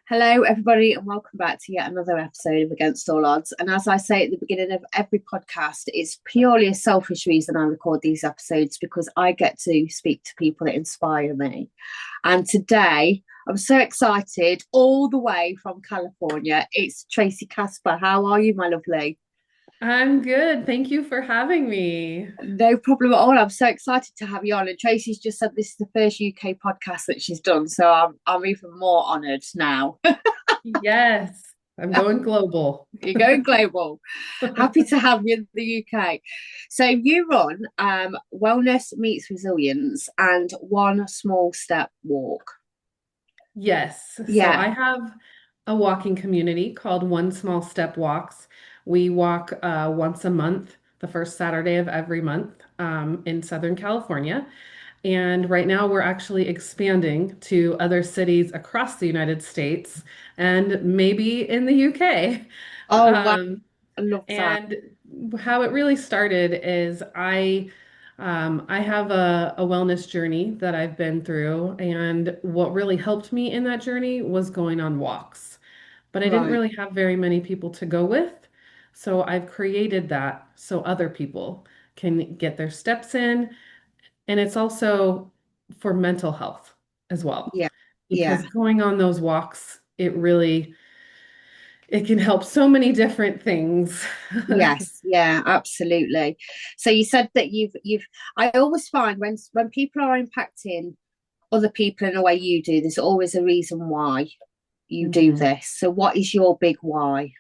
Hello, everybody, and welcome back to yet another episode of Against All Odds. And as I say at the beginning of every podcast, it's purely a selfish reason I record these episodes because I get to speak to people that inspire me. And today, I'm so excited, all the way from California. It's Traci Kasper. How are you, my lovely? I'm good. Thank you for having me. No problem at all. I'm so excited to have you on. And Tracy's just said this is the first UK podcast that she's done, so I'm even more honoured now. Yes, I'm going global. You're going global. Happy to have you in the UK. So you run Wellness Meets Resilience and One Small Step Walk. Yes. So Yeah. I have a walking community called One Small Step Walks. We walk once a month, the first Saturday of every month in Southern California. And right now we're actually expanding to other cities across the United States and maybe in the UK. Oh wow, Um, I love that. And how it really started is I have a wellness journey that I've been through, and what really helped me in that journey was going on walks. But I didn't Right. really have very many people to go with, so I've created that so other people can get their steps in, and it's also for mental health as well, Yeah. because Yeah. going on those walks, it can help so many different things. Yes, yeah, absolutely. So you said that you've I always find when people are impacting other people in a way you do, there's always a reason why you do Mhm. this. So what is your big why?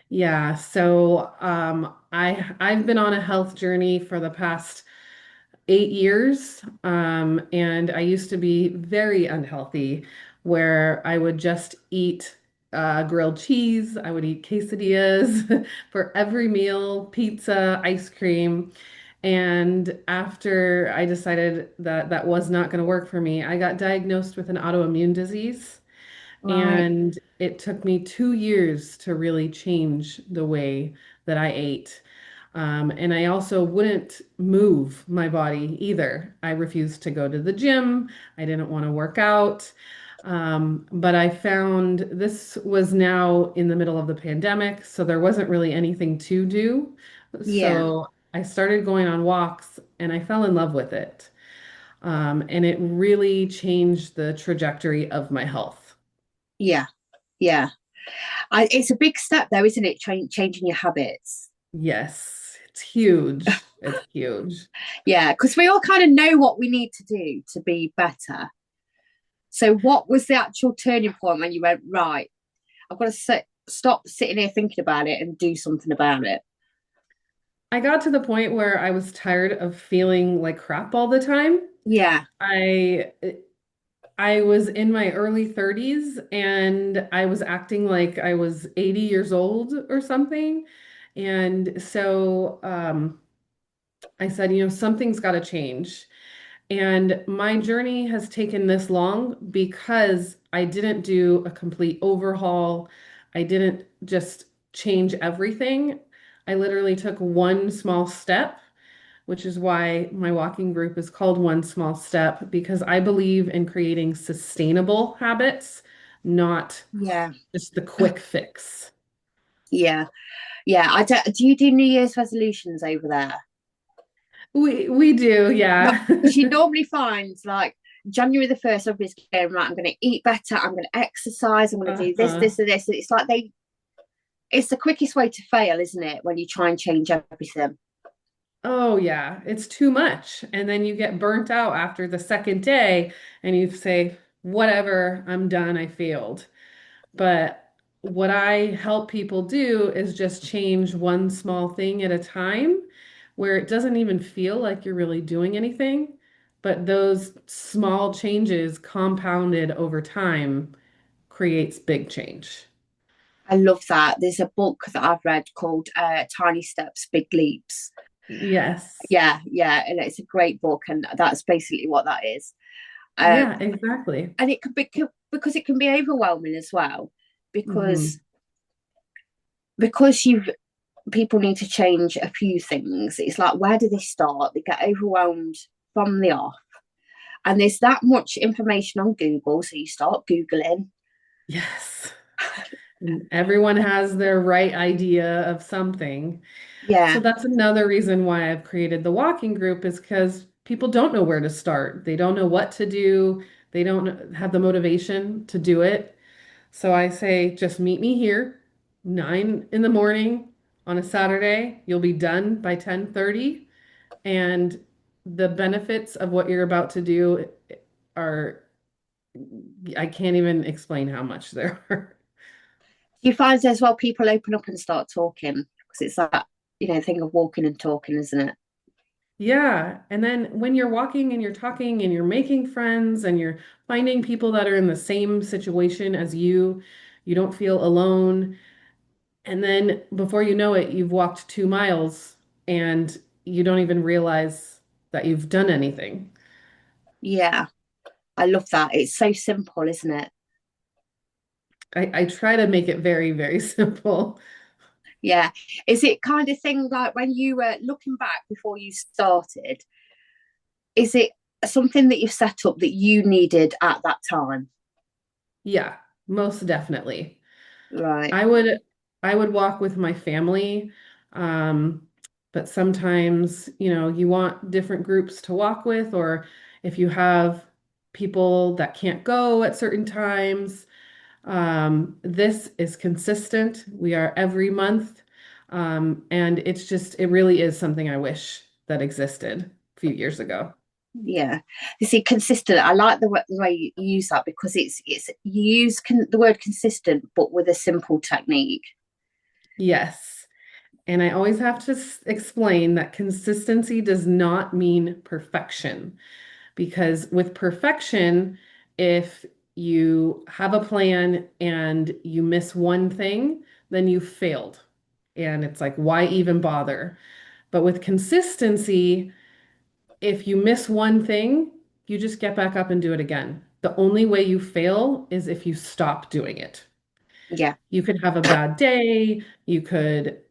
Yeah, so I've been on a health journey for the past 8 years, and I used to be very unhealthy, where I would just eat grilled cheese, I would eat quesadillas for every meal, pizza, ice cream. And after I decided that that was not going to work for me, I got diagnosed with an autoimmune disease. Right. And it took me 2 years to really change the way that I ate. And I also wouldn't move my body either. I refused to go to the gym. I didn't want to work out. But I found this was now in the middle of the pandemic, so there wasn't really anything to do. Yeah. So I started going on walks and I fell in love with it. And it really changed the trajectory of my health. Yeah. Yeah. It's a big step though, isn't it? Changing your habits. Yes, it's huge. It's huge. Yeah, because we all kind of know what we need to do to be better. So what was the actual turning point when you went, right, I've got to stop sitting here thinking about it and do something about it? I got to the point where I was tired of feeling like crap all the time. Yeah. I I was in my early 30s and I was acting like I was 80 years old or something. And so I said, something's got to change. And my journey has taken this long because I didn't do a complete overhaul. I didn't just change everything. I literally took one small step, which is why my walking group is called One Small Step, because I believe in creating sustainable habits, not Yeah. just the quick fix. Yeah. Yeah. Do you do New Year's resolutions over there? We do, Not yeah. because you normally find like January the 1st, everybody's going, right, I'm going to eat better, I'm going to exercise, I'm going to do this, Uh-huh. this, and this. It's like it's the quickest way to fail, isn't it? When you try and change everything. Oh, yeah, it's too much. And then you get burnt out after the second day and you say, whatever, I'm done, I failed. But what I help people do is just change one small thing at a time where it doesn't even feel like you're really doing anything. But those small changes compounded over time creates big change. I love that. There's a book that I've read called Tiny Steps, Big Leaps. Yes. Yeah, yeah, and it's a great book, and that's basically what that is. Um, Yeah, exactly. and it could be because it can be overwhelming as well, because Hmm. you've people need to change a few things. It's like, where do they start? They get overwhelmed from the off. And there's that much information on Google. So you start Googling, Yes. And everyone has their right idea of something. So Yeah, that's another reason why I've created the walking group is because people don't know where to start. They don't know what to do. They don't have the motivation to do it. So I say, just meet me here, 9 in the morning on a Saturday. You'll be done by 10:30. And the benefits of what you're about to do are, I can't even explain how much there are. do you find as well people open up and start talking because it's that thing of walking and talking, isn't it? Yeah. And then when you're walking and you're talking and you're making friends and you're finding people that are in the same situation as you don't feel alone. And then before you know it, you've walked 2 miles and you don't even realize that you've done anything. Yeah, I love that. It's so simple, isn't it? I try to make it very, very simple. Yeah. Is it kind of thing like when you were looking back before you started, is it something that you've set up that you needed at that time? Yeah, most definitely. Right. I would I would walk with my family, um, but sometimes, you want different groups to walk with, or if you have people that can't go at certain times. This is consistent. We are every month, and it really is something I wish that existed a few years ago. Yeah. You see, consistent. I like the way you use that because it's you use the word consistent, but with a simple technique. Yes. And I always have to explain that consistency does not mean perfection. Because with perfection, if you have a plan and you miss one thing, then you failed. And it's like, why even bother? But with consistency, if you miss one thing, you just get back up and do it again. The only way you fail is if you stop doing it. Yeah. You could have a bad day. You could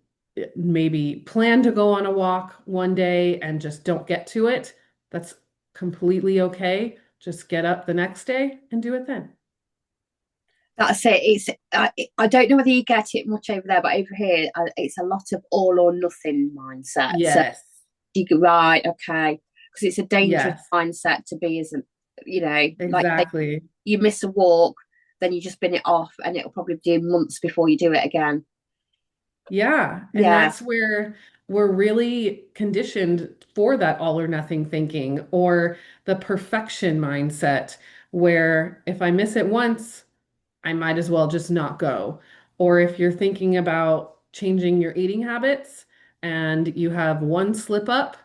maybe plan to go on a walk one day and just don't get to it. That's completely okay. Just get up the next day and do it then. That's it. I don't know whether you get it much over there, but over here it's a lot of all or nothing mindset. So Yes. you go right, okay, because it's a dangerous Yes. mindset to be, isn't? Like Exactly. you miss a walk, then you just bin it off, and it'll probably be months before you do it again. Yeah. And Yeah, that's where we're really conditioned for that all or nothing thinking or the perfection mindset, where if I miss it once, I might as well just not go. Or if you're thinking about changing your eating habits and you have one slip up,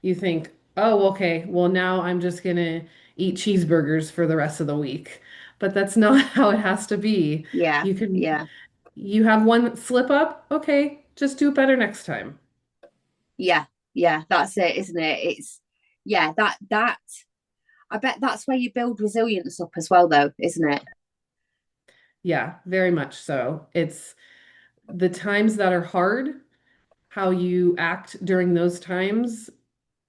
you think, oh, okay, well, now I'm just gonna eat cheeseburgers for the rest of the week. But that's not how it has to be. yeah, You can, yeah, you have one slip up, okay, just do it better next time. yeah, yeah. That's it, isn't it? It's yeah. That I bet that's where you build resilience up as well, though, isn't it? Yeah, very much so. It's the times that are hard, how you act during those times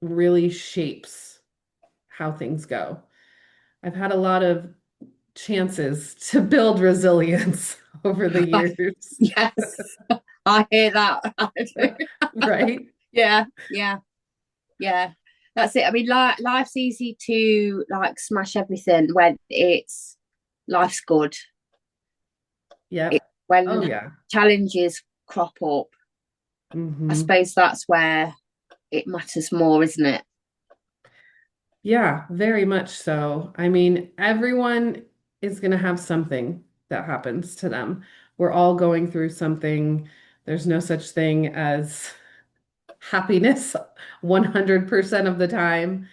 really shapes how things go. I've had a lot of chances to build resilience over the years, Yes, I hear that. right? Yeah, yeah, yeah. That's it. I mean, life's easy to like smash everything when it's life's good. It, Yep. Oh, when yeah. challenges crop up, I Hmm. suppose that's where it matters more, isn't it? Yeah, very much so. I mean, everyone is going to have something that happens to them. We're all going through something. There's no such thing as happiness 100% of the time.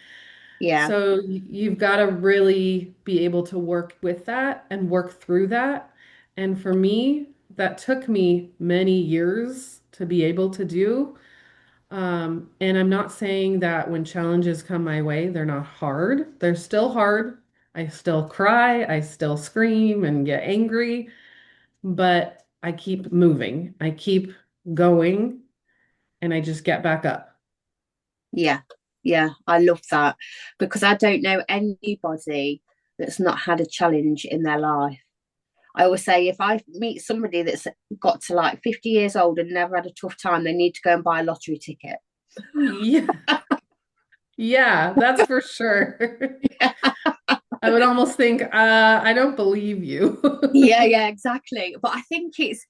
Yeah, So you've got to really be able to work with that and work through that. And for me, that took me many years to be able to do. And I'm not saying that when challenges come my way, they're not hard. They're still hard. I still cry, I still scream and get angry, but I keep moving. I keep going and I just get back up. yeah, yeah. I love that because I don't know anybody that's not had a challenge in their life. I always say if I meet somebody that's got to like 50 years old and never had a tough time, they need to go and buy a lottery ticket. Yeah, yeah, that's for sure. I would almost think, I don't believe you. Yeah, yeah, exactly. But I think it's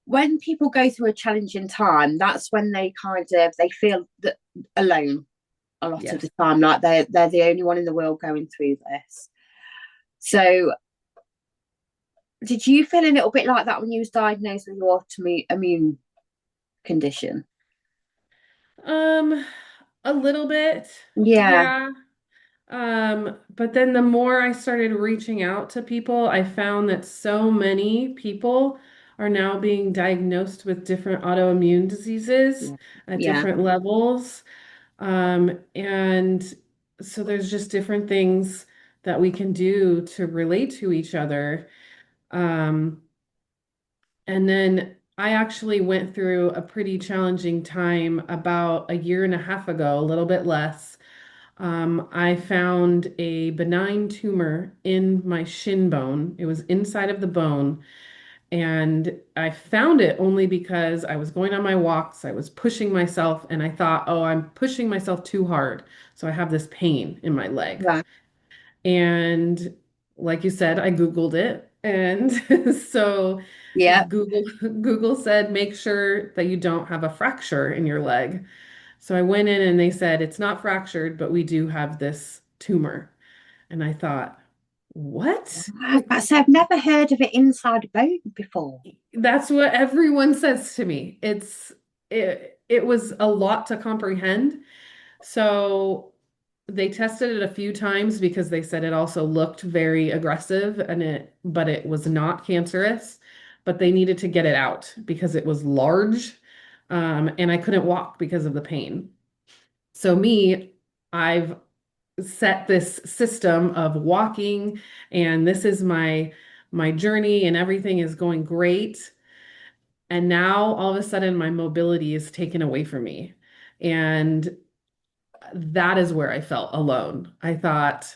when people go through a challenging time, that's when they kind of they feel that alone a lot of Yes. the time, like they're the only one in the world going through this. So did you feel a little bit like that when you was diagnosed with your autoimmune condition? Um, a little bit. Yeah, Yeah. But then the more I started reaching out to people, I found that so many people are now being diagnosed with different autoimmune diseases yeah, at yeah, different levels. And so there's just different things that we can do to relate to each other. Um, and then I actually went through a pretty challenging time about a year and a half ago, a little bit less. I found a benign tumor in my shin bone. It was inside of the bone. And I found it only because I was going on my walks. I was pushing myself, and I thought, oh, I'm pushing myself too hard. So I have this pain in my leg. right, And like you said, I Googled it. And so yeah. Google said, make sure that you don't have a fracture in your leg. So I went in and they said, it's not fractured, but we do have this tumor. And I thought, what? Wow, so I've never heard of it inside a boat before. That's what everyone says to me. It was a lot to comprehend. So they tested it a few times because they said it also looked very aggressive but it was not cancerous, but they needed to get it out because it was large. And I couldn't walk because of the pain. So me, I've set this system of walking, and this is my journey, and everything is going great. And now all of a sudden my mobility is taken away from me. And that is where I felt alone. I thought,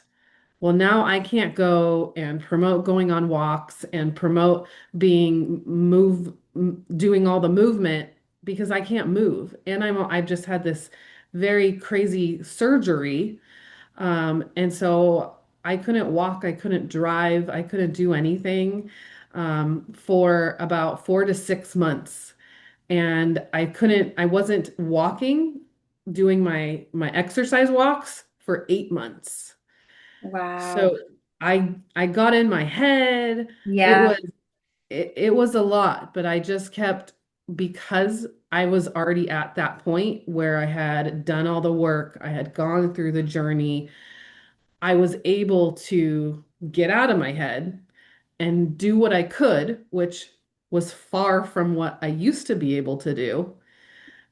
well, now I can't go and promote going on walks and promote doing all the movement because I can't move. And I've just had this very crazy surgery. And so I couldn't walk, I couldn't drive, I couldn't do anything for about 4 to 6 months. And I wasn't walking, doing my exercise walks for 8 months. Wow. So I got in my head. It Yeah, was it was a lot, but I just kept because I was already at that point where I had done all the work, I had gone through the journey. I was able to get out of my head and do what I could, which was far from what I used to be able to do.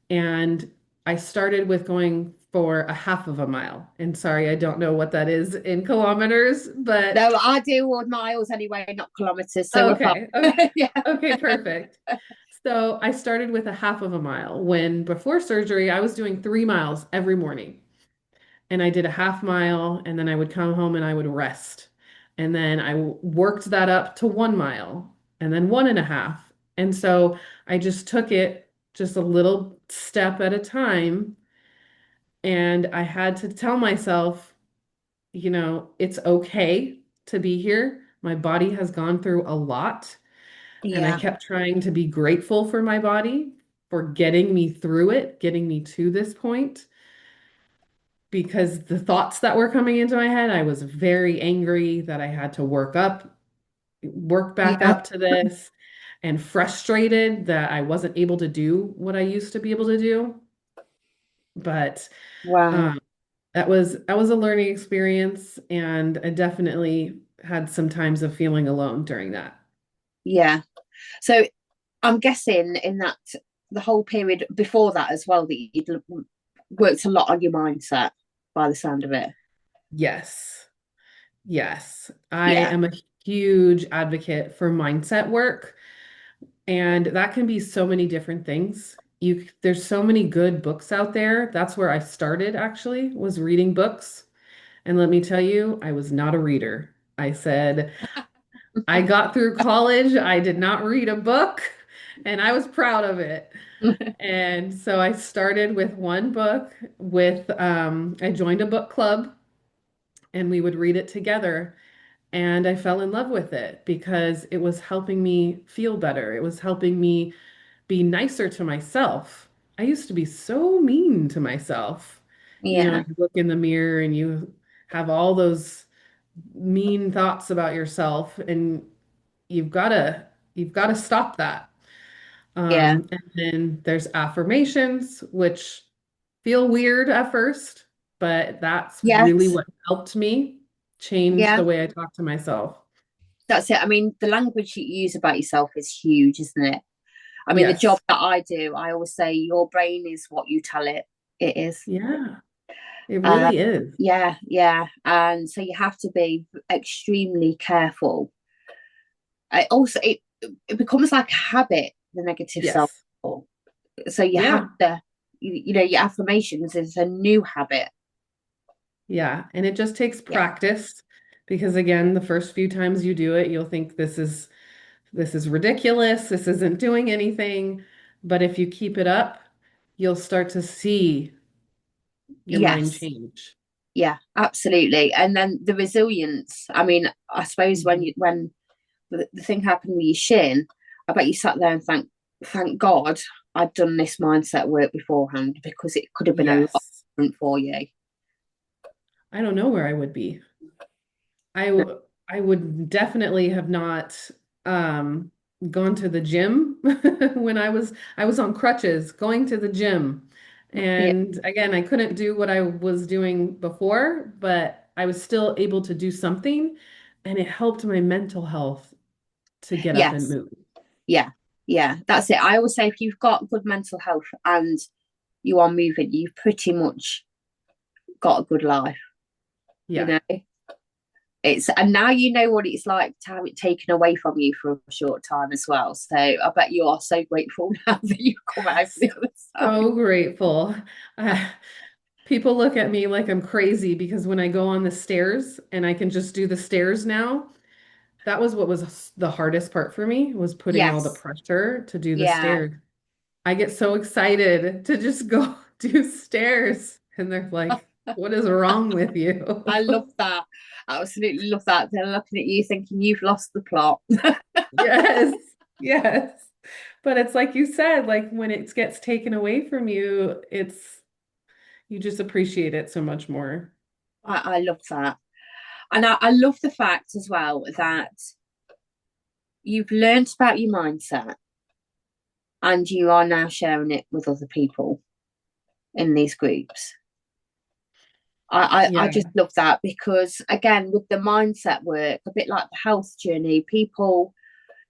And I started with going for a half of a mile. And sorry, I don't know what that is in kilometers, but no, I do all miles anyway, not kilometers, so we're fine. okay. Okay, Yeah, okay, perfect. So I started with a half of a mile when before surgery, I was doing 3 miles every morning. And I did a half mile, and then I would come home and I would rest. And then I worked that up to 1 mile and then one and a half. And so I just took it just a little step at a time. And I had to tell myself, it's okay to be here. My body has gone through a lot. And I yeah, kept trying to be grateful for my body for getting me through it, getting me to this point. Because the thoughts that were coming into my head, I was very angry that I had to work back yeah. up to this, and frustrated that I wasn't able to do what I used to be able to do. But Wow. um, that was a learning experience, and I definitely had some times of feeling alone during that. Yeah. So I'm guessing in that the whole period before that as well that you'd worked a lot on your mindset by the sound of it. Yes, yes, I Yeah. am a huge advocate for mindset work. And that can be so many different things. There's so many good books out there. That's where I started actually, was reading books. And let me tell you, I was not a reader. I said, I got through college. I did not read a book, and I was proud of it. And so I started with one book I joined a book club and we would read it together. And I fell in love with it because it was helping me feel better. It was helping me be nicer to myself. I used to be so mean to myself. You know, Yeah, you look in the mirror and you have all those mean thoughts about yourself, and you've got to you've got to stop that. yeah, And then there's affirmations, which feel weird at first, but that's really yes, what helped me change yeah. the way I talk to myself. That's it. I mean, the language you use about yourself is huge, isn't it? I mean, the job Yes. that I do, I always say your brain is what you tell it it is. Yeah, it Uh, really is. yeah, yeah. And so you have to be extremely careful. It becomes like a habit, the negative self. Yes. So you have Yeah. to, your affirmations is a new habit. Yeah. And it just takes Yeah. practice because again, the first few times you do it, you'll think this is ridiculous. This isn't doing anything. But if you keep it up, you'll start to see your mind Yes. change. Yeah, absolutely. And then the resilience. I mean, I suppose Mhm. when the thing happened with your shin, I bet you sat there and thank God I'd done this mindset work beforehand because it could have been a lot Yes. different for you. I don't know where I would be. I would definitely have not um, gone to the gym when I was on crutches going to the gym. Yeah. And again, I couldn't do what I was doing before, but I was still able to do something, and it helped my mental health to get up and Yes. move. Yeah. Yeah. That's it. I always say if you've got good mental health and you are moving, you've pretty much got a good life, you Yeah. know? It's and now you know what it's like to have it taken away from you for a short time as well. So I bet you are so grateful now that you've come out the other side. So grateful. Uh, People look at me like I'm crazy because when I go on the stairs and I can just do the stairs now, that was what was the hardest part for me was putting all the Yes. pressure to do the Yeah. stairs. I get so excited to just go do stairs and they're like, "What is wrong with I love you?" that. I absolutely love that. They're looking at you thinking you've lost the plot. Yes. Yes. But it's like you said, like when it gets taken away from you, you just appreciate it so much more. I love that. And I love the fact as well that you've learned about your mindset and you are now sharing it with other people in these groups. I Yeah. just love that because again with the mindset work, a bit like the health journey, people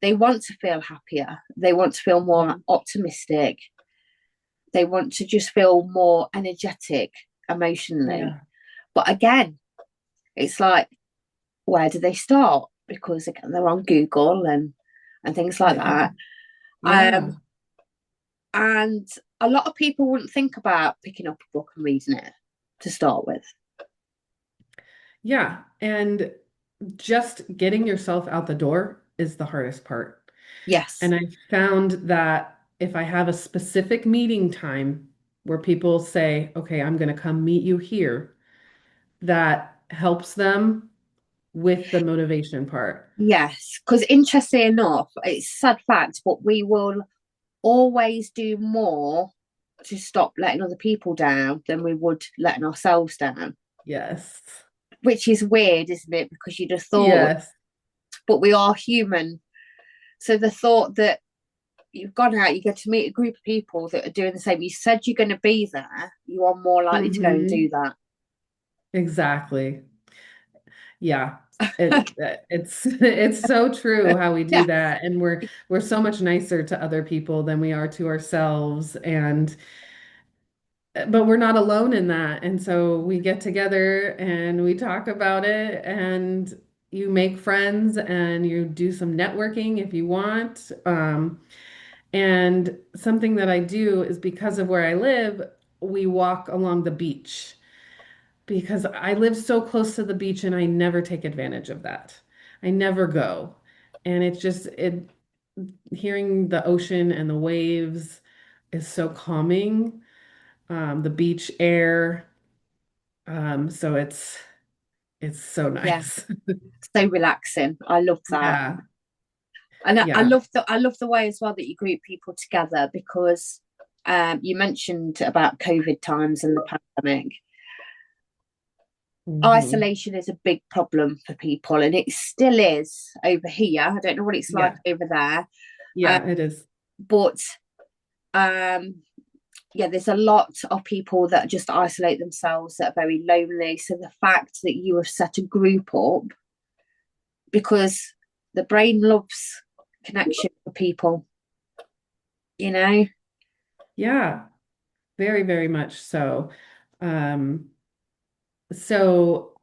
they want to feel happier, they want to feel more Mhm. optimistic, they want to just feel more energetic emotionally. Yeah. But again, it's like where do they start? Because again, they're on Google and things like that. Yeah. Um, and a lot of people wouldn't think about picking up a book and reading it to start with. Yeah. And just getting yourself out the door is the hardest part. Yes, And I found that if I have a specific meeting time where people say, okay, I'm going to come meet you here, that helps them with the motivation part. yes. Because interesting enough, it's a sad fact, but we will always do more to stop letting other people down than we would letting ourselves down, Yes. which is weird, isn't it? Because you just thought, Yes. but we are human. So the thought that you've gone out, you get to meet a group of people that are doing the same. You said you're going to be there, you are more likely to go and do Hmm. that. Exactly. Yeah. It's so true how we do Yeah. that. And we're so much nicer to other people than we are to ourselves. And but we're not alone in that. And so we get together and we talk about it and you make friends and you do some networking if you want. And something that I do is because of where I live, we walk along the beach because I live so close to the beach and I never take advantage of that. I never go. And it's just it hearing the ocean and the waves is so calming. The beach air. So it's so Yeah, nice. so relaxing. I love that. Yeah. And I Yeah. love the way as well that you group people together because you mentioned about COVID times and the pandemic. Hmm. Isolation is a big problem for people, and it still is over here. I don't know what it's like Yeah. over there, Yeah, it is. but um, yeah, there's a lot of people that just isolate themselves that are very lonely. So the fact that you have set a group up because the brain loves connection with people, you know? Yeah, very, very much so. Um, so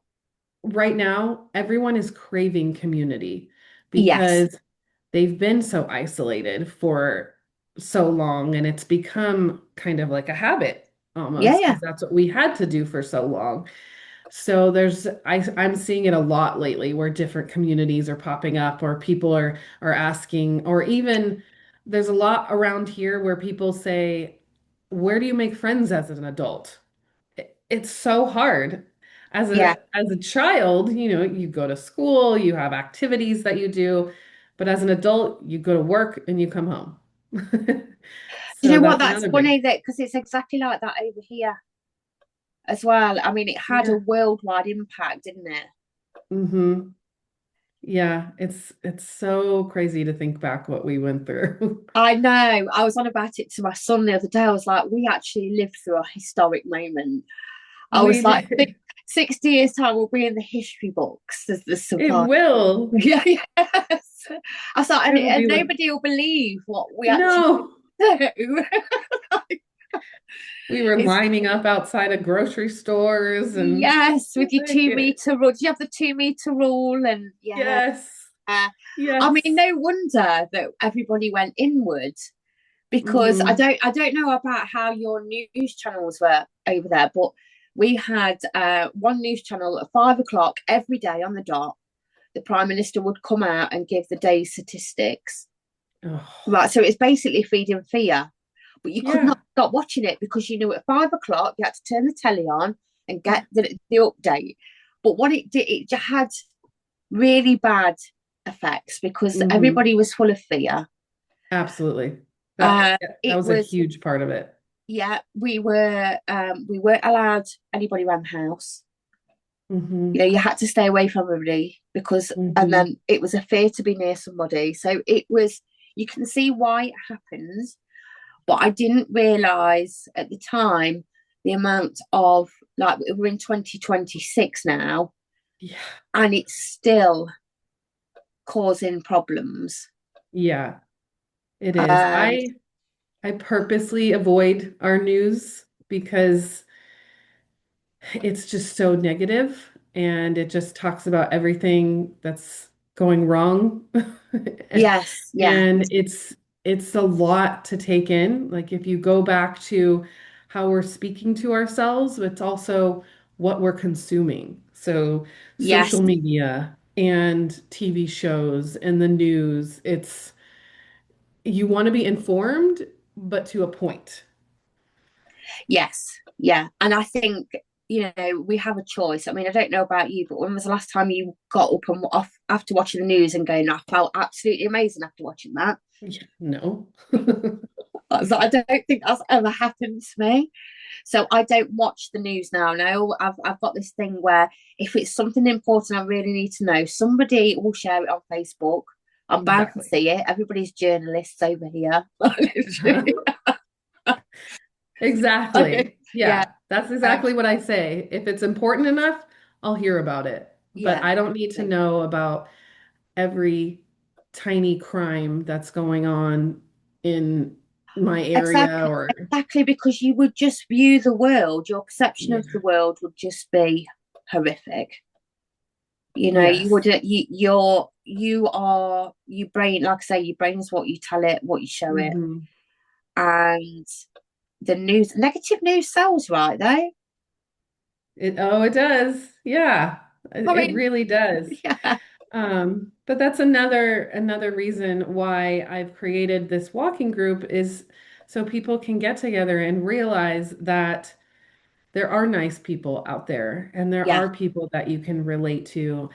right now, everyone is craving community Yes. because they've been so isolated for so long, and it's become kind of like a habit Yeah, almost yeah. because that's what we had to do for so long. So I'm seeing it a lot lately where different communities are popping up or people are asking, or even there's a lot around here where people say, where do you make friends as an adult? It's so hard. Yeah. As a child, you go to school, you have activities that you do, but as an adult, you go to work and you come home. Do you So know what? that's That's another big. funny that because it's exactly like that over here as well. I mean, it had a Yeah. worldwide impact, didn't it? Hmm. Yeah, it's so crazy to think back what we went through. I know. I was on about it to my son the other day. I was like, we actually lived through a historic moment. I We was like, did. 60 years' time, we'll be in the history books as the It survivor. will. Yeah, yes. I was like, It will and be like, nobody will believe what we actually no, do. we were It's lining up outside of grocery stores and yes, with your like 2 meter rule. Do you have the 2 meter rule? And yeah, yes, I mean, yes. no wonder that everybody went inward because Hmm. I don't know about how your news channels were over there, but we had one news channel at 5 o'clock every day on the dot. The prime minister would come out and give the day's statistics. Oh, Right, so it's basically feeding fear, but you could not yeah. stop watching it because you knew at 5 o'clock you had to turn the telly on and get the update. But what it did, it had really bad effects because Hmm. everybody was full of fear. Absolutely. That It was a was huge part of it. yeah, we weren't allowed anybody around the house. You Hmm. know, you had to stay away from everybody because, and Hmm. then it was a fear to be near somebody. So it was, you can see why it happens, but I didn't realize at the time the amount of like we're in 2026 now, Yeah. and it's still causing problems. Yeah, it is. Um, I purposely avoid our news because it's just so negative and it just talks about everything that's going wrong. yes, yeah, And it's a lot to take in. Like if you go back to how we're speaking to ourselves, it's also what we're consuming. So yes, social media and TV shows and the news, it's you want to be informed, but to a point. yes, yeah. And I think, you know, we have a choice. I mean, I don't know about you, but when was the last time you got up and off after watching the news and going, I felt absolutely amazing after watching that? Yeah, no. I don't think that's ever happened to me. So I don't watch the news now. No, I've got this thing where if it's something important I really need to know, somebody will share it on Facebook. I'm bound to Exactly. see it. Everybody's journalists over here. Literally. Exactly. Yeah, Yeah, that's um, exactly what I say. If it's important enough, I'll hear about it. But yeah, I don't need to know about every tiny crime that's going on in my area exactly, or exactly. Because you would just view the world. Your perception of yeah. the world would just be horrific. You know, you Yes. wouldn't. You are your brain. Like I say, your brain is what you tell it, what you show it, Hmm. and the news, negative news sells, right? Though, It does. Yeah. I It mean, really does. yeah, But that's another reason why I've created this walking group is so people can get together and realize that there are nice people out there and there Yeah, are people that you can relate to,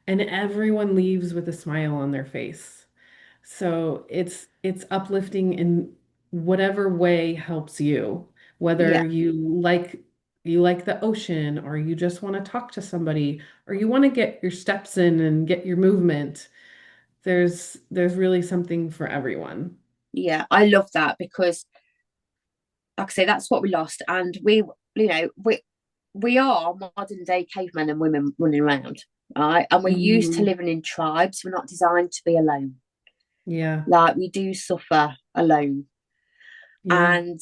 and everyone leaves with a smile on their face. So it's uplifting in whatever way helps you, yeah, whether you like the ocean or you just want to talk to somebody or you want to get your steps in and get your movement. There's really something for everyone. yeah. I love that because, like I say, that's what we lost, and we are modern day cavemen and women running around, right? And we're used to Mhm. living in tribes. We're not designed to be alone. Yeah. Like we do suffer alone, Yeah. and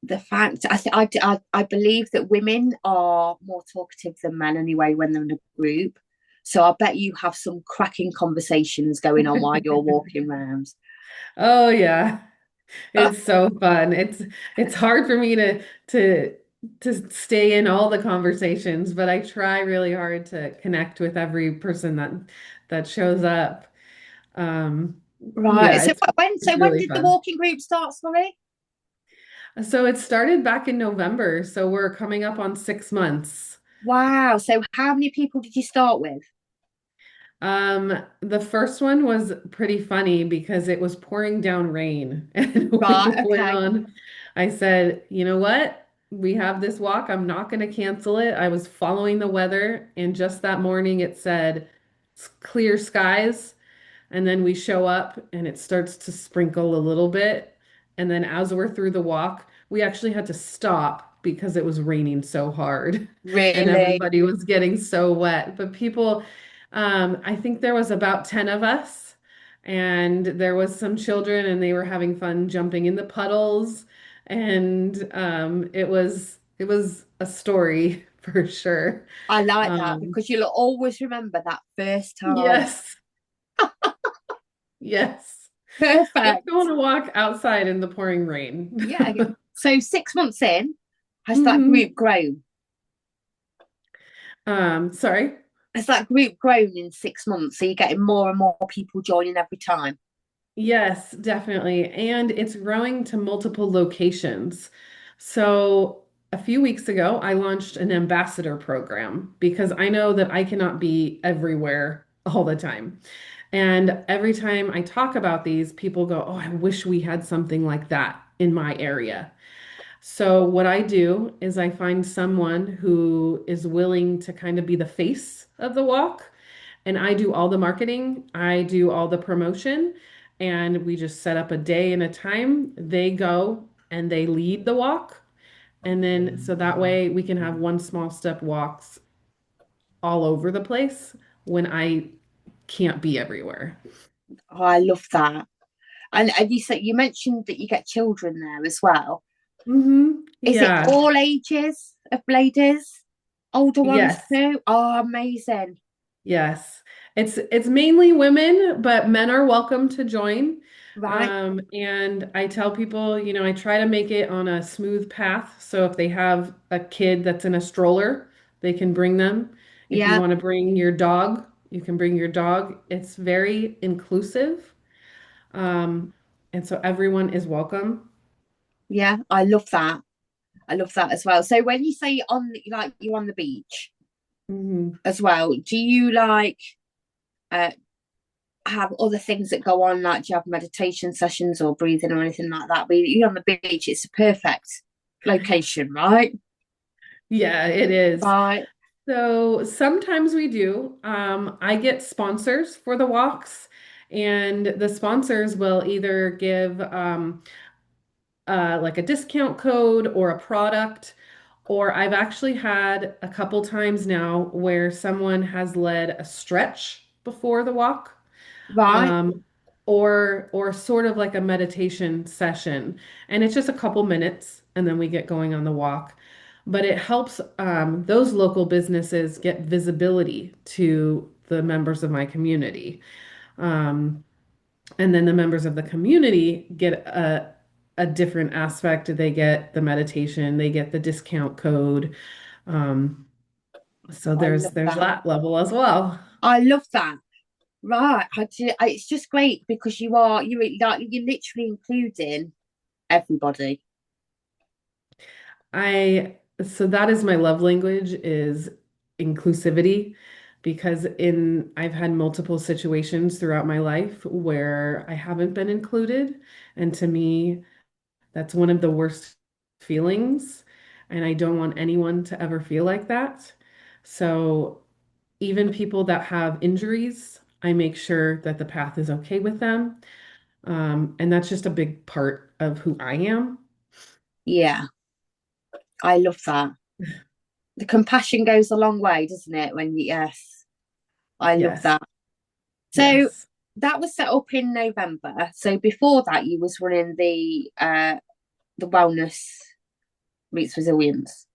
the fact I believe that women are more talkative than men anyway when they're in a group. So I bet you have some cracking conversations going on while you're walking around. Oh yeah. It's so fun. It's hard for me to to stay in all the conversations, but I try really hard to connect with every person that shows up. Um, Right. yeah, So it's when really did the fun. walking group start, sorry? So it started back in November, so we're coming up on 6 months. Wow. So how many people did you start with? The first one was pretty funny because it was pouring down rain and we Right, went okay. on. I said, you know what? We have this walk. I'm not going to cancel it. I was following the weather, and just that morning it said clear skies. And then we show up and it starts to sprinkle a little bit. And then as we're through the walk, we actually had to stop because it was raining so hard and Really? everybody was getting so wet. But people, I think there was about 10 of us and there was some children and they were having fun jumping in the puddles. And it was a story for sure. I like that Um, because you'll always remember that first time. yes, yes. Let's go Perfect. on a walk outside in the pouring rain. Yeah. So 6 months in, has that hmm group grown? Sorry. Has that group grown in 6 months? So you're getting more and more people joining every time? Yes, definitely. And it's growing to multiple locations. So a few weeks ago, I launched an ambassador program because I know that I cannot be everywhere all the time. And every time I talk about these, people go, "Oh, I wish we had something like that in my area." So what I do is I find someone who is willing to kind of be the face of the walk, and I do all the marketing, I do all the promotion, and we just set up a day and a time. They go and they lead the walk, and then so that way we can have one small step walks all over the place when I can't be everywhere. Oh, I love that. And you said you mentioned that you get children there as well. Is it Yeah. all ages of ladies? Older ones Yes. too? Oh, amazing. Yes. It's mainly women, but men are welcome to join. Right. And I tell people, I try to make it on a smooth path. So if they have a kid that's in a stroller, they can bring them. If you Yeah. want to bring your dog, you can bring your dog. It's very inclusive. Um, and so everyone is welcome. Yeah. I love that. I love that as well. So when you say like you're on the beach Mhm. as well, do you like uh have other things that go on? Like do you have meditation sessions or breathing or anything like that? But you're on the beach, it's a perfect location, right? Yeah, it is. Right. So sometimes we do. I get sponsors for the walks, and the sponsors will either give like a discount code or a product, or I've actually had a couple times now where someone has led a stretch before the walk, Right. um, or sort of like a meditation session, and it's just a couple minutes, and then we get going on the walk. But it helps those local businesses get visibility to the members of my community. Um, and then the members of the community get a different aspect. They get the meditation, they get the discount code. Um, so I there's love there's that. that level as well. I love that. Right. It's just great because you're literally including everybody. So that is my love language is inclusivity because in I've had multiple situations throughout my life where I haven't been included, and to me that's one of the worst feelings, and I don't want anyone to ever feel like that. So even people that have injuries, I make sure that the path is okay with them. And that's just a big part of who I am. Yeah, I love that. The compassion goes a long way, doesn't it? Yes, I love Yes, that. So yes. that was set up in November. So before that, you was running the wellness meets resilience.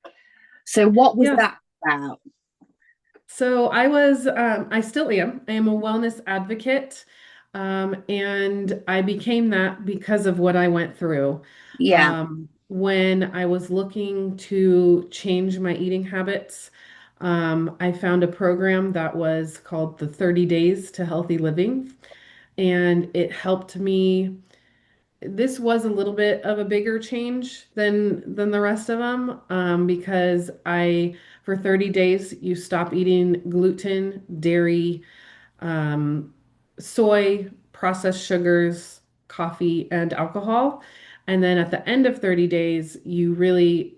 So what was Yes. that about? So I still am. I am a wellness advocate. And I became that because of what I went through. Yeah, When I was looking to change my eating habits, I found a program that was called the 30 Days to Healthy Living, and it helped me. This was a little bit of a bigger change than the rest of them, because I for 30 days you stop eating gluten, dairy, um, soy, processed sugars, coffee, and alcohol. And then at the end of 30 days, you really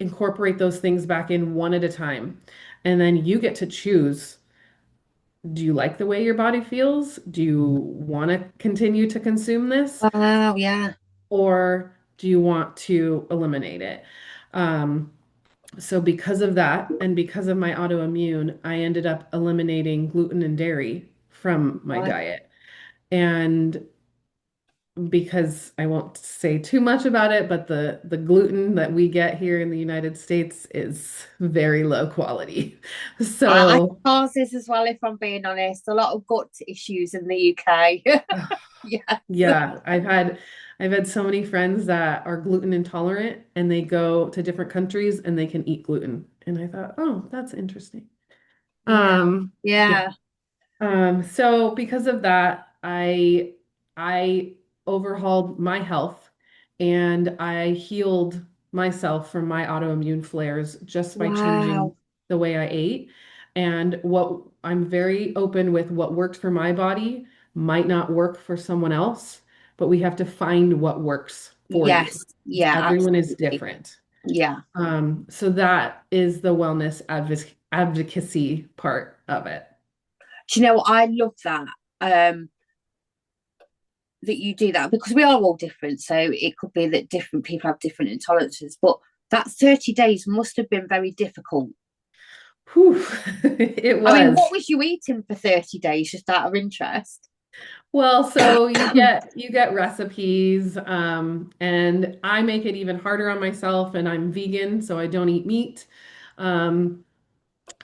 incorporate those things back in one at a time. And then you get to choose, do you like the way your body feels? Do you want to continue to consume this? wow, yeah, Or do you want to eliminate it? Um, so because of that, and because of my autoimmune, I ended up eliminating gluten and dairy from my right. diet. And because I won't say too much about it, but the gluten that we get here in the United States is very low quality. I So ours is as well, if I'm being honest. A lot of gut issues in the UK. Yes. yeah, I've had so many friends that are gluten intolerant and they go to different countries and they can eat gluten. And I thought, oh, that's interesting. Yeah. Yeah. Yeah. So because of that, I overhauled my health and I healed myself from my autoimmune flares just by changing Wow. the way I ate. And what I'm very open with what worked for my body might not work for someone else, but we have to find what works for you. Yes. Yeah, Everyone is absolutely. different. Yeah. So that is the wellness advocacy part of it. Do you know what? I love that. Um, that you do that because we are all different. So it could be that different people have different intolerances, but that 30 days must have been very difficult. Whew, it I mean, what was. was you eating for 30 days just out of interest? Well, so you get recipes, and I make it even harder on myself, and I'm vegan, so I don't eat meat. Um,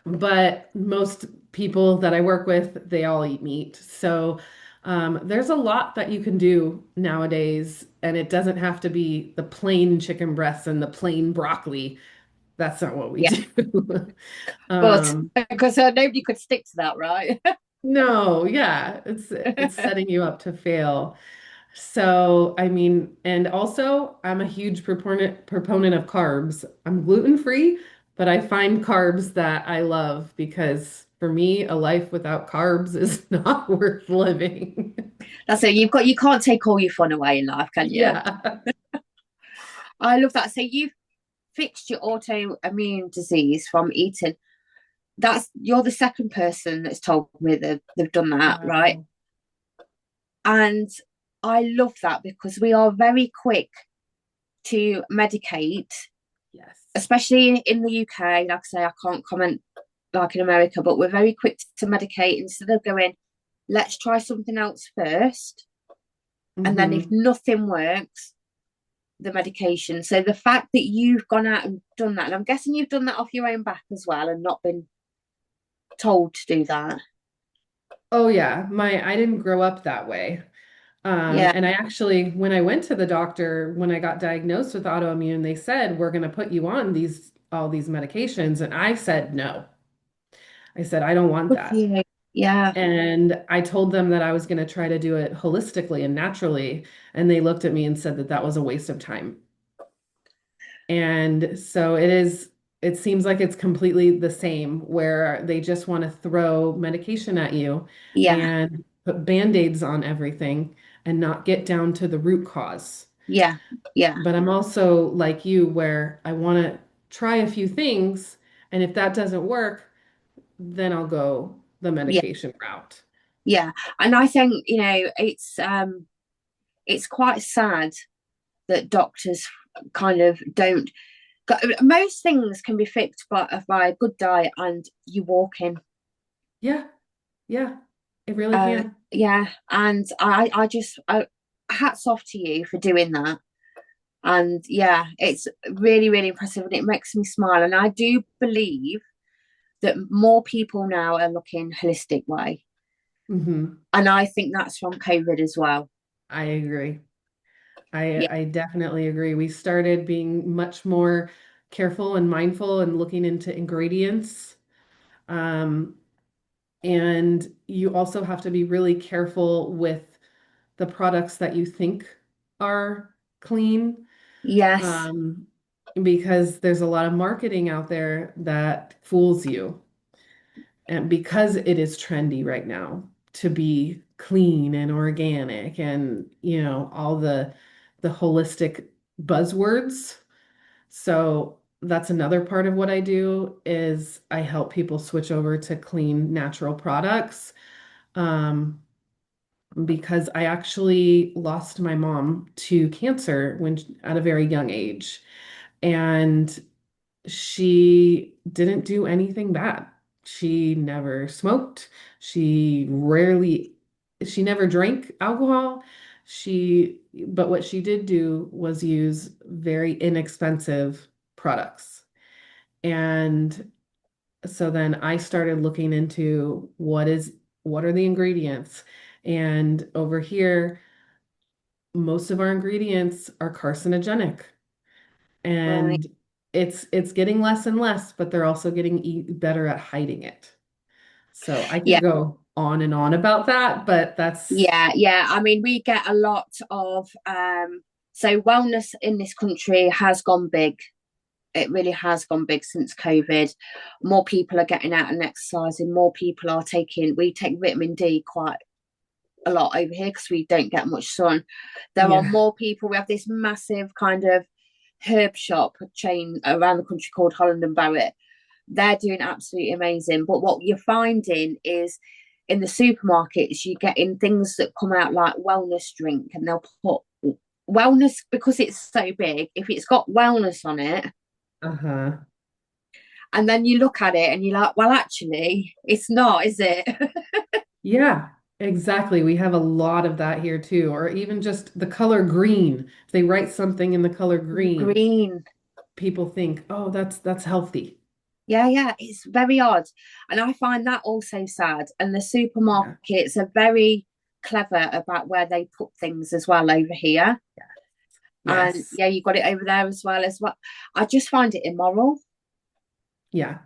but most people that I work with, they all eat meat. So there's a lot that you can do nowadays, and it doesn't have to be the plain chicken breasts and the plain broccoli. That's not what we Yeah. do. But Um, because nobody could stick to that, right? no, yeah, it's setting you up to fail. So, I mean, and also I'm a huge proponent of carbs. I'm gluten free, but I find carbs that I love because for me, a life without carbs is not worth living. That's it. You can't take all your fun away in life, can you? Yeah. I love that. So you've fixed your autoimmune disease from eating. You're the second person that's told me that they've done that, right? Wow. And I love that because we are very quick to medicate, Yes. especially in the UK. Like I say, I can't comment like in America, but we're very quick to medicate instead of going, let's try something else first. And then if Hmm. nothing works, the medication. So the fact that you've gone out and done that, and I'm guessing you've done that off your own back as well and not been told to do that. Oh yeah, my I didn't grow up that way. Yeah. And I actually, when I went to the doctor, when I got diagnosed with autoimmune, they said, we're going to put you on all these medications. And I said, no. I said, I don't want Good for that. you. Yeah. And I told them that I was going to try to do it holistically and naturally. And they looked at me and said that that was a waste of time. And so it seems like it's completely the same, where they just want to throw medication at you Yeah. and put band-aids on everything and not get down to the root cause. Yeah. Yeah. But I'm also like you, where I want to try a few things, and if that doesn't work, then I'll go the Yeah. medication route. Yeah. And I think, it's quite sad that doctors kind of don't. Most things can be fixed by a good diet and you walk in. Yeah, yeah, it really can. Yeah, and hats off to you for doing that. And yeah, it's really, really impressive and it makes me smile. And I do believe that more people now are looking holistic way. Hmm. And I think that's from COVID as well. I agree. Yeah, I definitely agree. We started being much more careful and mindful and looking into ingredients. Um, and you also have to be really careful with the products that you think are clean, yes, um, because there's a lot of marketing out there that fools you. And because it is trendy right now to be clean and organic and, all the holistic buzzwords. So that's another part of what I do is I help people switch over to clean natural products. Um, because I actually lost my mom to cancer when at a very young age. And she didn't do anything bad. She never smoked. She never drank alcohol. But what she did do was use very inexpensive products. And so then I started looking into what are the ingredients? And over here, most of our ingredients are carcinogenic. right. And it's getting less and less, but they're also getting better at hiding it. So I Yeah, could go on and on about that, but that's yeah, yeah. I mean, we get a lot of so wellness in this country has gone big. It really has gone big since COVID. More people are getting out and exercising. More people are we take vitamin D quite a lot over here because we don't get much sun. There are yeah. more people. We have this massive kind of herb shop chain around the country called Holland and Barrett. They're doing absolutely amazing. But what you're finding is in the supermarkets, you're getting things that come out like wellness drink, and they'll put wellness because it's so big. If it's got wellness on it, Uh-huh. and then you look at it and you're like, well, actually, it's not, is it? Yeah, exactly. We have a lot of that here too, or even just the color green. If they write something in the color green, Green. people think, "Oh, that's healthy." Yeah, yeah, it's very odd. And I find that also sad. And the Yeah. supermarkets are very clever about where they put things as well over here. And Yes. yeah, you got it over there as well as well. I just find it immoral. Yeah.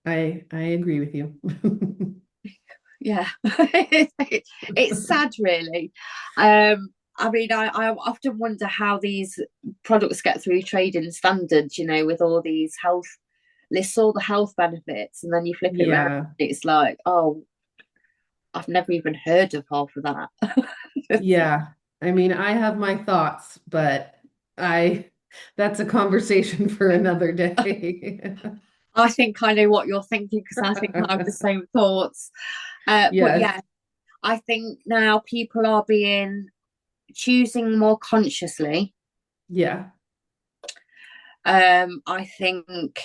I agree with you. Yeah. It's sad really. I mean, I often wonder how these products get through trading standards, with all these health lists, all the health benefits, and then you flip it around, Yeah. it's like, oh, I've never even heard of half of that. Yeah. I mean, I have my thoughts, but I that's a conversation for another day. I think I know what you're thinking because I think I have the same thoughts. But Yes. yeah, I think now people are being choosing more consciously. Yeah. I think,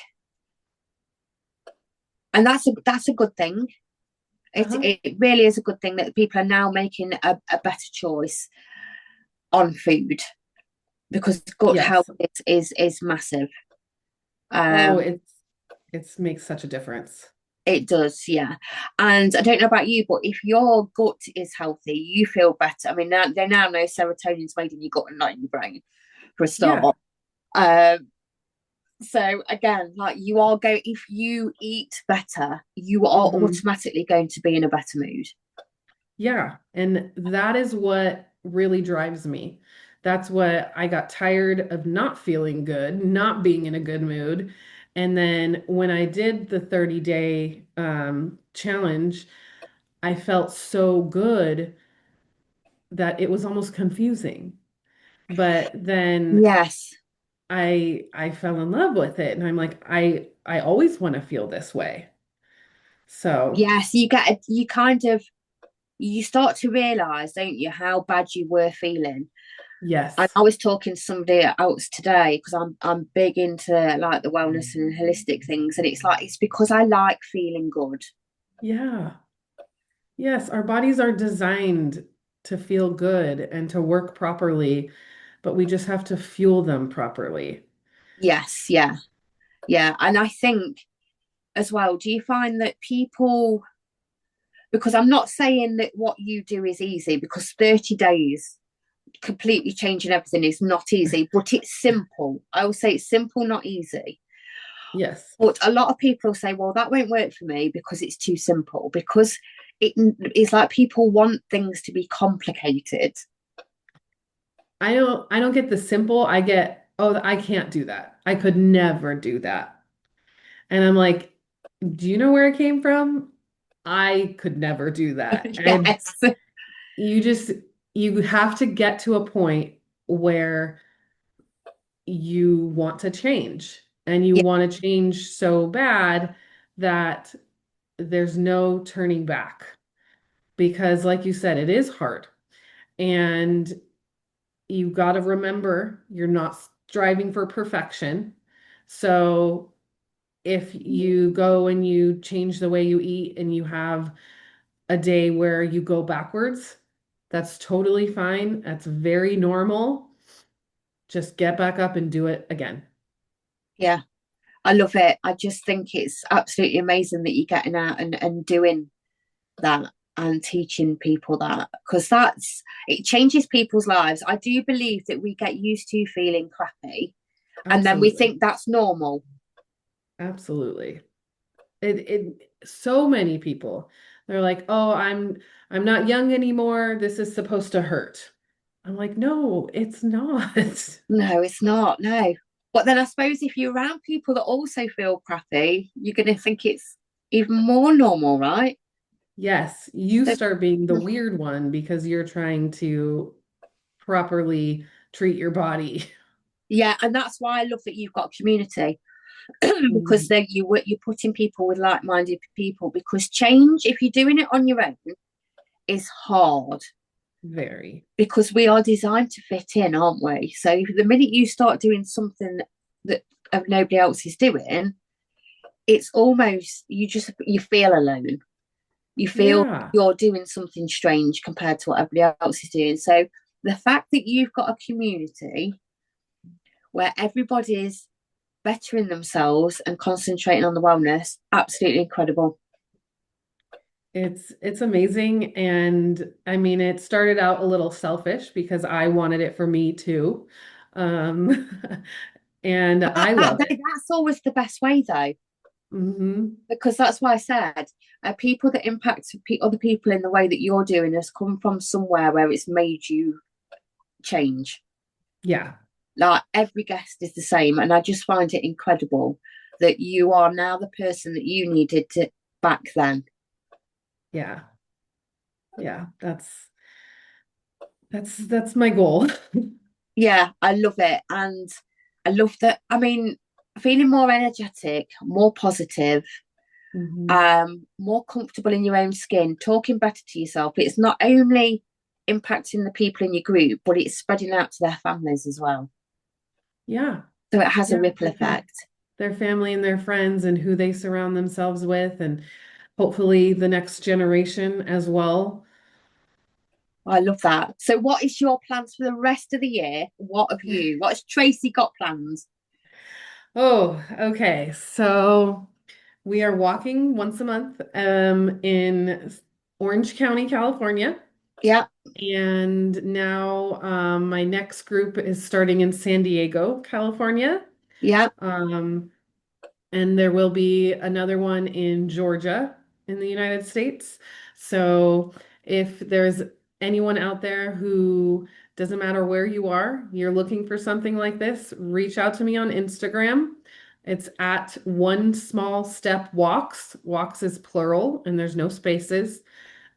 and that's a good thing. Uh-huh. It really is a good thing that people are now making a better choice on food because gut health Yes. is massive. Oh, Um, it's makes such a difference. it does, yeah. And I don't know about you, but if your gut is healthy, you feel better. I mean, now they now know serotonin's made in your gut and not in your brain for a start. Yeah. Um, So again, like you are going, if you eat better, you are Hmm. automatically going to be in a better mood. Yeah, and that is what really drives me. That's what I got tired of not feeling good, not being in a good mood. And then when I did the 30-day challenge, I felt so good that it was almost confusing. But then Yes. I fell in love with it and I'm like, I always want to feel this way. So, Yes, you kind of, you start to realize, don't you, how bad you were feeling. And yes. I was talking to somebody else today because I'm big into like the wellness and holistic things, and it's like it's because I like feeling good. Yeah. Yes, our bodies are designed to feel good and to work properly, but we just have to fuel them properly. Yes, yeah, yeah. And I think as well, do you find that people, because I'm not saying that what you do is easy, because 30 days completely changing everything is not easy, but it's simple. I will say it's simple, not easy. Yes. But a lot of people say, well, that won't work for me because it's too simple, because it is like people want things to be complicated. I don't get the simple. I get, oh, I can't do that. I could never do that. And I'm like, do you know where it came from? I could never do that. And Yes. you just you have to get to a point where you want to change and you Yeah. want to change so bad that there's no turning back because like you said it is hard and you got to remember you're not striving for perfection. So if you go and you change the way you eat and you have a day where you go backwards, that's totally fine. That's very normal. Just get back up and do it again. Yeah. I love it. I just think it's absolutely amazing that you're getting out and doing that and teaching people that, because that's, it changes people's lives. I do believe that we get used to feeling crappy and then we Absolutely. think that's normal. Absolutely. It so many people they're like, "Oh, I'm not young anymore. This is supposed to hurt." I'm like, "No, it's not." No, it's not. No. But then I suppose if you're around people that also feel crappy, you're going to think it's even more normal, right? Yes, you So, start being the weird one because you're trying to properly treat your body. yeah, and that's why I love that you've got a community because Mhm. then you're putting people with like-minded people, because change, if you're doing it on your own, is hard Very. because we are designed to fit in, aren't we? So the minute you start doing something that nobody else is doing, it's almost, you feel alone. You feel Yeah. you're doing something strange compared to what everybody else is doing. So the fact that you've got a community where everybody is bettering themselves and concentrating on the wellness, absolutely incredible. It's amazing and I mean it started out a little selfish because I wanted it for me too. Um and I love it. That's always the best way, though, Hmm. because that's why I said people that impact other people in the way that you're doing has come from somewhere where it's made you change. Yeah. Like every guest is the same, and I just find it incredible that you are now the person that you needed to back then. Yeah. Yeah. That's my goal. Yeah, I love it, and I love that. I mean, feeling more energetic, more positive, Hmm. more comfortable in your own skin, talking better to yourself. It's not only impacting the people in your group, but it's spreading out to their families as well. Yeah. So it has a Yeah. ripple effect. Their family and their friends and who they surround themselves with, and hopefully the next generation as well. I love that. So, what is your plans for the rest of the year? What has Traci got plans? Oh, okay. So we are walking once a month in Orange County, California. Yeah, And now my next group is starting in San Diego, California. Yeah. Um, and there will be another one in Georgia in the United States. So if there's anyone out there who doesn't matter where you are, you're looking for something like this, reach out to me on Instagram. It's at One Small Step Walks. Walks is plural and there's no spaces.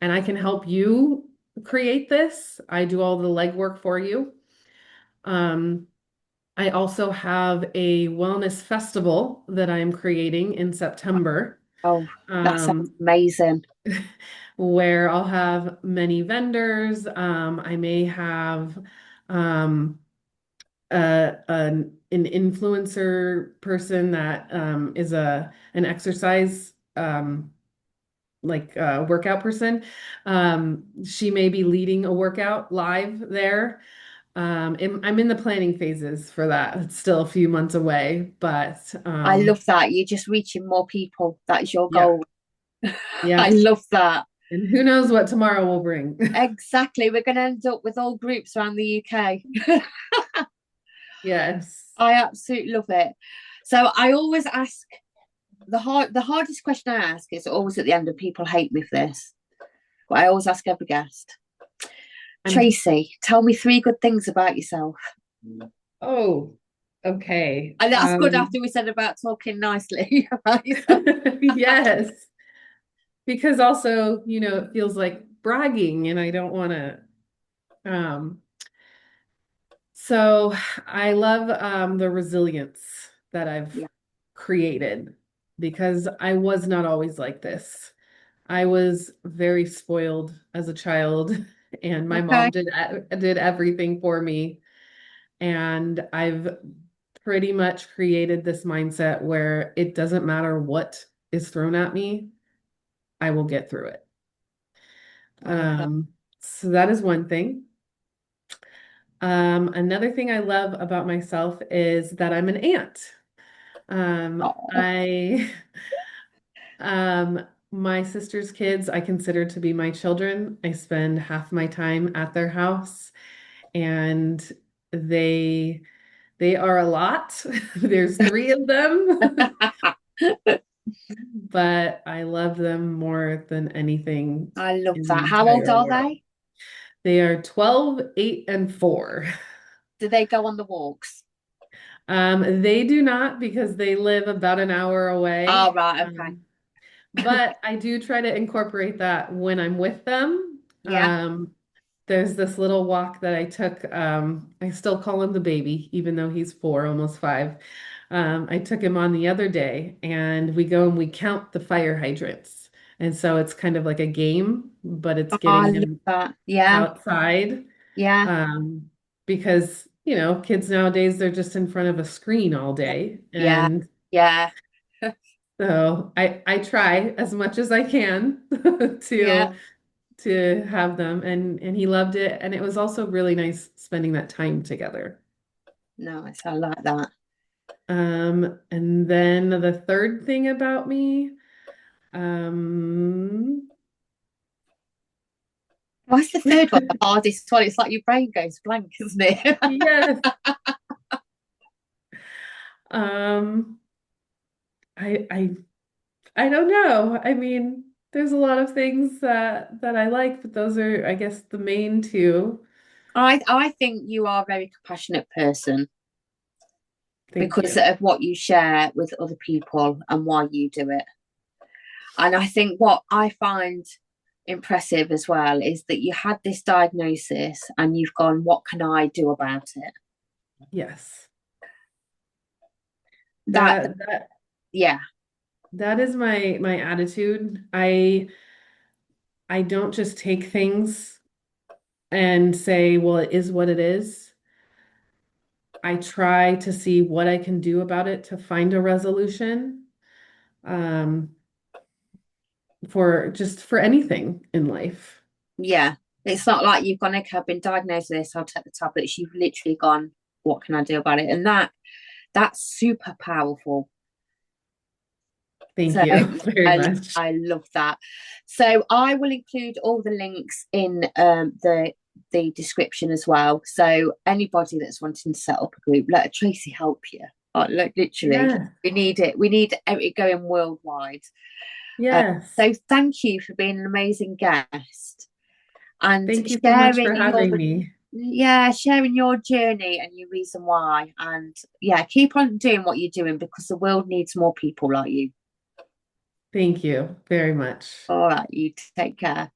And I can help you create this. I do all the legwork for you. Um, I also have a wellness festival that I'm creating in September, Oh, that sounds um, amazing. where I'll have many vendors. I may have um, an influencer person that is an exercise workout person. She may be leading a workout live there. I'm in the planning phases for that. It's still a few months away, but I love that. You're just reaching more people. That is your yeah, goal. I yeah. love that. And who knows what tomorrow will bring. Exactly. We're going to end up with all groups around the UK. Yes. I absolutely love it. So I always ask the hardest question I ask is always at the end, and people hate me for this, but I always ask every guest. I'm Tracy, tell me three good things about yourself. oh, okay. And that's good after we said about talking nicely about yourself. Yes. Because also, it feels like bragging and I don't want to um so I love the resilience that I've Yeah. created because I was not always like this. I was very spoiled as a child, and my Okay. mom did everything for me. And I've pretty much created this mindset where it doesn't matter what is thrown at me, I will get through it. I love that. Um, so that is one thing. Another thing I love about myself is that I'm an aunt. Oh, I my sister's kids I consider to be my children. I spend half my time at their house and they they are a lot. There's three of them, but I love them more than anything I love in the that. How old entire are world. they? They are 12, 8, and 4. Do they go on the walks? They do not because they live about an hour Oh, away. right. Okay. But I do try to incorporate that when I'm with them. Yeah. There's this little walk that I took. I still call him the baby, even though he's 4, almost 5. I took him on the other day, and we go and we count the fire hydrants. And so it's kind of like a game, but it's Oh, I getting love him that. Yeah. outside. Yeah. Um, because, kids nowadays, they're just in front of a screen all day. Yeah. And Yeah. so I try as much as I can Yeah. to have them, and he loved it, and it was also really nice spending that time together. Nice. I like that. And then the third thing about me, um What's the third one? The hardest one. It's like your brain goes blank, isn't it? yes, um I I don't know. I mean, there's a lot of things that I like, but those are, I guess, the main two. I think you are a very compassionate person Thank because you. of what you share with other people and why you do it. And I think what I find impressive as well is that you had this diagnosis and you've gone, what can I do about it? Yes. That, That yeah, that is my attitude. I don't just take things and say, well, it is what it is. I try to see what I can do about it to find a resolution, um, for anything in life. yeah. It's not like you've gone, okay, I've been diagnosed with this, I'll take the tablets. You've literally gone, what can I do about it? And that's super powerful. Thank So you very I, much. I love that. So I will include all the links in the description as well. So anybody that's wanting to set up a group, let Tracy help you. Like literally, Yeah. we need it. We need it going worldwide. Yes. So thank you for being an amazing guest and Thank you so much for sharing your, having me. yeah, sharing your journey and your reason why. And yeah, keep on doing what you're doing because the world needs more people like you. Thank you very much. All right, you take care.